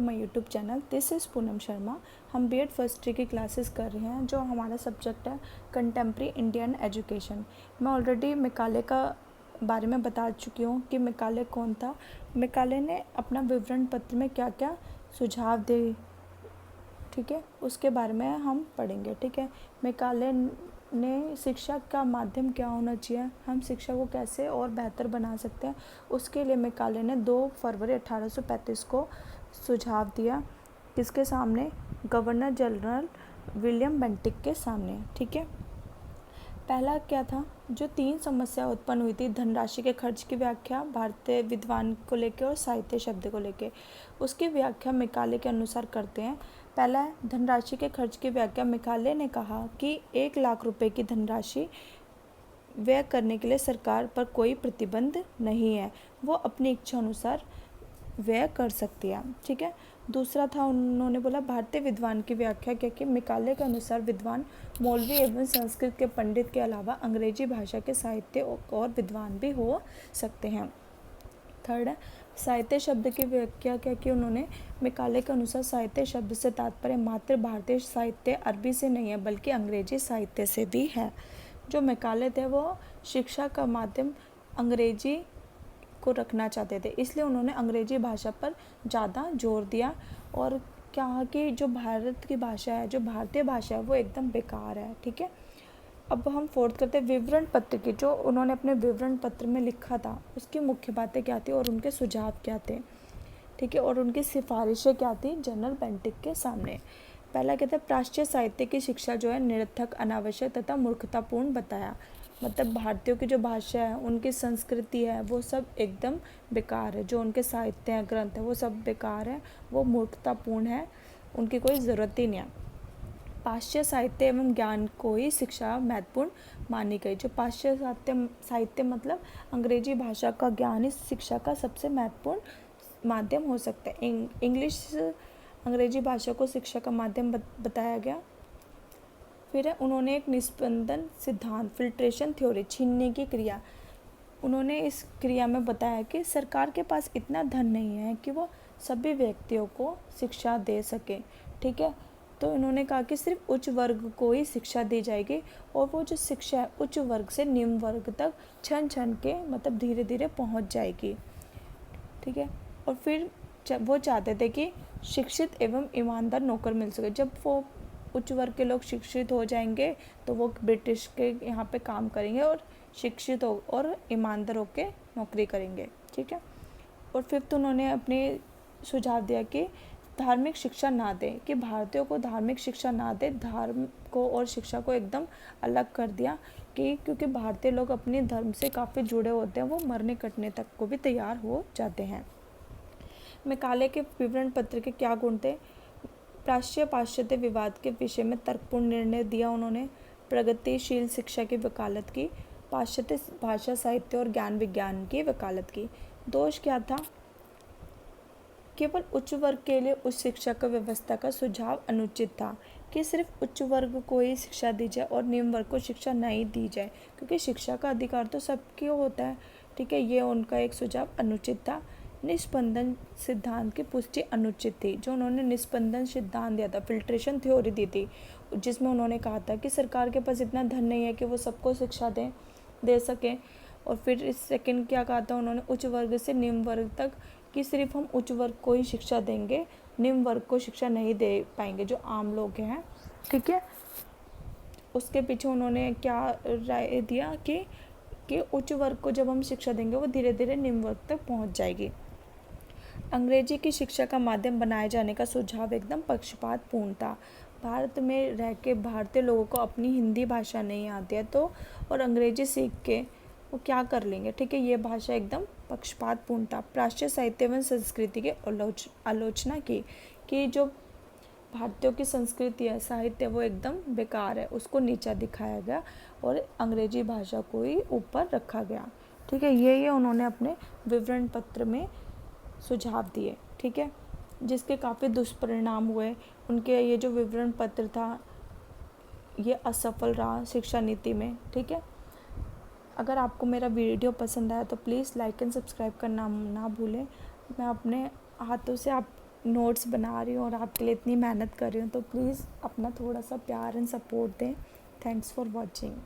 My YouTube channel. This is Poonam Sharma. हम BEd first year की classes कर रहे हैं, जो हमारा सब्जेक्ट है कंटेम्प्रेरी इंडियन एजुकेशन। मैं ऑलरेडी मैकाले का बारे में बता चुकी हूँ कि मैकाले कौन था। मैकाले ने अपना विवरण पत्र में क्या क्या सुझाव दिए, ठीक है, उसके बारे में हम पढ़ेंगे। ठीक है, मैकाले ने शिक्षा का माध्यम क्या होना चाहिए, हम शिक्षा को कैसे और बेहतर बना सकते हैं, उसके लिए मैकाले ने 2 फरवरी 1835 को सुझाव दिया। किसके सामने? गवर्नर जनरल विलियम बेंटिक के सामने। ठीक है, पहला क्या था? जो 3 समस्या उत्पन्न हुई थी, धनराशि के खर्च की व्याख्या, भारतीय विद्वान को लेकर और साहित्य शब्द को लेकर, उसकी व्याख्या मैकाले के अनुसार करते हैं। पहला है धनराशि के खर्च की व्याख्या। मैकाले ने कहा कि 1 लाख रुपए की धनराशि व्यय करने के लिए सरकार पर कोई प्रतिबंध नहीं है, वो अपनी इच्छा अनुसार व्यय कर सकती है। ठीक है, दूसरा था, उन्होंने बोला भारतीय विद्वान की व्याख्या, क्योंकि मैकाले के अनुसार विद्वान मौलवी एवं संस्कृत के पंडित के अलावा अंग्रेजी भाषा के साहित्य और विद्वान भी हो सकते हैं। थर्ड है साहित्य शब्द की व्याख्या, क्योंकि उन्होंने मैकाले के अनुसार साहित्य शब्द से तात्पर्य मात्र भारतीय साहित्य अरबी से नहीं है, बल्कि अंग्रेजी साहित्य से भी है। जो मैकाले थे वो शिक्षा का माध्यम अंग्रेजी को रखना चाहते थे, इसलिए उन्होंने अंग्रेजी भाषा पर ज़्यादा जोर दिया और कहा कि जो भारत की भाषा है, जो भारतीय भाषा है, वो एकदम बेकार है। ठीक है, अब हम फोर्थ करते हैं विवरण पत्र की। जो उन्होंने अपने विवरण पत्र में लिखा था, उसकी मुख्य बातें क्या थी और उनके सुझाव क्या थे। ठीक है, और उनकी सिफारिशें क्या थी जनरल बेंटिक के सामने। पहला कहते हैं प्राच्य साहित्य की शिक्षा जो है निरर्थक, अनावश्यक तथा मूर्खतापूर्ण बताया। मतलब भारतीयों की जो भाषा है, उनकी संस्कृति है, वो सब एकदम बेकार है। जो उनके साहित्य हैं, ग्रंथ है, वो सब बेकार है, वो मूर्खतापूर्ण है, उनकी कोई ज़रूरत ही नहीं है। पाश्चात्य साहित्य एवं ज्ञान को ही शिक्षा महत्वपूर्ण मानी गई। जो पाश्चात्य साहित्य मतलब अंग्रेजी भाषा का ज्ञान ही शिक्षा का सबसे महत्वपूर्ण माध्यम हो सकता है। इंग्लिश अंग्रेजी भाषा को शिक्षा का माध्यम बताया गया। फिर है उन्होंने एक निस्पंदन सिद्धांत, फिल्ट्रेशन थ्योरी, छीनने की क्रिया, उन्होंने इस क्रिया में बताया कि सरकार के पास इतना धन नहीं है कि वो सभी व्यक्तियों को शिक्षा दे सके। ठीक है, तो इन्होंने कहा कि सिर्फ उच्च वर्ग को ही शिक्षा दी जाएगी और वो जो शिक्षा है उच्च वर्ग से निम्न वर्ग तक क्षण क्षण के मतलब धीरे धीरे पहुंच जाएगी। ठीक है, और फिर वो चाहते थे कि शिक्षित एवं ईमानदार नौकर मिल सके। जब वो उच्च वर्ग के लोग शिक्षित हो जाएंगे तो वो ब्रिटिश के यहाँ पे काम करेंगे और शिक्षित हो और ईमानदार होकर नौकरी करेंगे। ठीक है, और फिफ्थ उन्होंने अपने सुझाव दिया कि धार्मिक शिक्षा ना दें, कि भारतीयों को धार्मिक शिक्षा ना दें, धर्म को और शिक्षा को एकदम अलग कर दिया कि क्योंकि भारतीय लोग अपने धर्म से काफ़ी जुड़े होते हैं, वो मरने कटने तक को भी तैयार हो जाते हैं। मैकाले के विवरण पत्र के क्या गुण थे? प्राच्य पाश्चात्य विवाद के विषय में तर्कपूर्ण निर्णय दिया उन्होंने, प्रगतिशील शिक्षा की वकालत की, पाश्चात्य भाषा साहित्य और ज्ञान विज्ञान की वकालत की। दोष क्या था? केवल उच्च वर्ग के लिए उच्च शिक्षा का व्यवस्था का सुझाव अनुचित था, कि सिर्फ उच्च वर्ग को ही शिक्षा दी जाए और निम्न वर्ग को शिक्षा नहीं दी जाए, क्योंकि शिक्षा का अधिकार तो सबके होता है। ठीक है, ये उनका एक सुझाव अनुचित था। निस्पंदन सिद्धांत की पुष्टि अनुचित थी। जो उन्होंने निस्पंदन सिद्धांत दिया था, फिल्ट्रेशन थ्योरी दी थी, जिसमें उन्होंने कहा था कि सरकार के पास इतना धन नहीं है कि वो सबको शिक्षा दे सकें। और फिर इस सेकंड क्या कहा था उन्होंने, उच्च वर्ग से निम्न वर्ग तक, कि सिर्फ हम उच्च वर्ग को ही शिक्षा देंगे, निम्न वर्ग को शिक्षा नहीं दे पाएंगे, जो आम लोग हैं। ठीक है, उसके पीछे उन्होंने क्या राय दिया कि उच्च वर्ग को जब हम शिक्षा देंगे वो धीरे धीरे निम्न वर्ग तक पहुंच जाएगी। अंग्रेजी की शिक्षा का माध्यम बनाए जाने का सुझाव एकदम पक्षपातपूर्ण था। भारत में रह के भारतीय लोगों को अपनी हिंदी भाषा नहीं आती है तो और अंग्रेजी सीख के वो क्या कर लेंगे। ठीक है, ये भाषा एकदम पक्षपातपूर्ण था। प्राच्य साहित्य एवं संस्कृति की आलोचना की कि जो भारतीयों की संस्कृति है, साहित्य, वो एकदम बेकार है, उसको नीचा दिखाया गया और अंग्रेजी भाषा को ही ऊपर रखा गया। ठीक है, ये उन्होंने अपने विवरण पत्र में सुझाव दिए। ठीक है, जिसके काफ़ी दुष्परिणाम हुए। उनके ये जो विवरण पत्र था ये असफल रहा शिक्षा नीति में। ठीक है, अगर आपको मेरा वीडियो पसंद आया तो प्लीज़ लाइक एंड सब्सक्राइब करना ना भूलें। मैं अपने हाथों से आप नोट्स बना रही हूँ और आपके लिए इतनी मेहनत कर रही हूँ, तो प्लीज़ अपना थोड़ा सा प्यार एंड सपोर्ट दें। Thanks for watching.